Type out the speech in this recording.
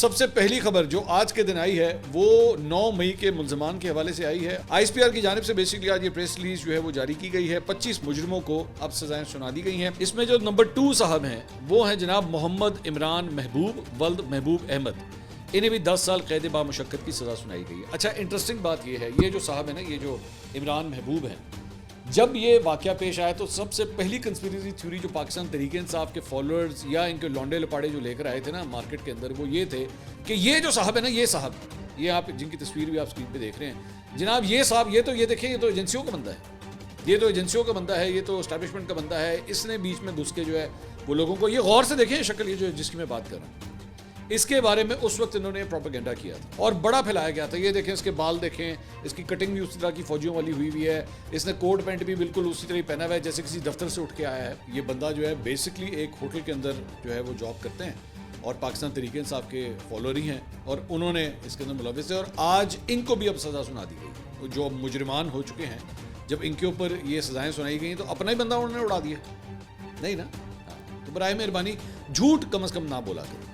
سب سے پہلی خبر جو آج کے دن آئی ہے وہ 9 مئی کے ملزمان کے حوالے سے آئی ہے. آئی ایس پی آر کی جانب سے بیسکلی آج یہ پریس ریلیز جو ہے وہ جاری کی گئی ہے. 25 مجرموں کو اب سزائیں سنا دی گئی ہیں. اس میں جو نمبر 2 صاحب ہیں وہ ہیں جناب محمد عمران محبوب ولد محبوب احمد. انہیں بھی 10 سال قید با مشقت کی سزا سنائی گئی ہے. اچھا انٹرسٹنگ بات یہ ہے, یہ جو صاحب ہیں نا, یہ جو عمران محبوب ہیں, جب یہ واقعہ پیش آیا تو سب سے پہلی کنسپیریسی تھیوری جو پاکستان تحریک انصاف کے فالوورز یا ان کے لونڈے لپاڑے جو لے کر آئے تھے نا مارکیٹ کے اندر, وہ یہ تھے کہ یہ جو صاحب ہے نا, یہ صاحب, یہ آپ جن کی تصویر بھی آپ اسکرین پہ دیکھ رہے ہیں جناب, یہ صاحب, یہ دیکھیں, یہ تو ایجنسیوں کا بندہ ہے, یہ تو ایجنسیوں کا بندہ ہے, یہ تو اسٹیبلشمنٹ کا بندہ ہے. اس نے بیچ میں گھس کے جو ہے وہ لوگوں کو, یہ غور سے دیکھیں شکل, یہ جو جس کی میں بات کر رہا ہوں, اس کے بارے میں اس وقت انہوں نے پروپیگنڈا کیا تھا اور بڑا پھیلایا گیا تھا. یہ دیکھیں اس کے بال دیکھیں, اس کی کٹنگ بھی اسی طرح کی فوجیوں والی ہوئی ہے, اس نے کوٹ پینٹ بھی بالکل اسی طرح پہنا ہوا ہے جیسے کسی دفتر سے اٹھ کے آیا ہے. یہ بندہ جو ہے بیسکلی ایک ہوٹل کے اندر جو ہے وہ جاب کرتے ہیں اور پاکستان تحریک انصاف کے فالوور ہی ہیں اور انہوں نے اس کے اندر ملوث ہے. اور آج ان کو بھی اب سزا سنا دی گئی. جو مجرمان ہو چکے ہیں, جب ان کے اوپر یہ سزائیں سنائی گئیں تو اپنا ہی بندہ انہوں نے اڑا دیا, نہیں نا. تو برائے مہربانی جھوٹ کم از کم نہ بولا کریں.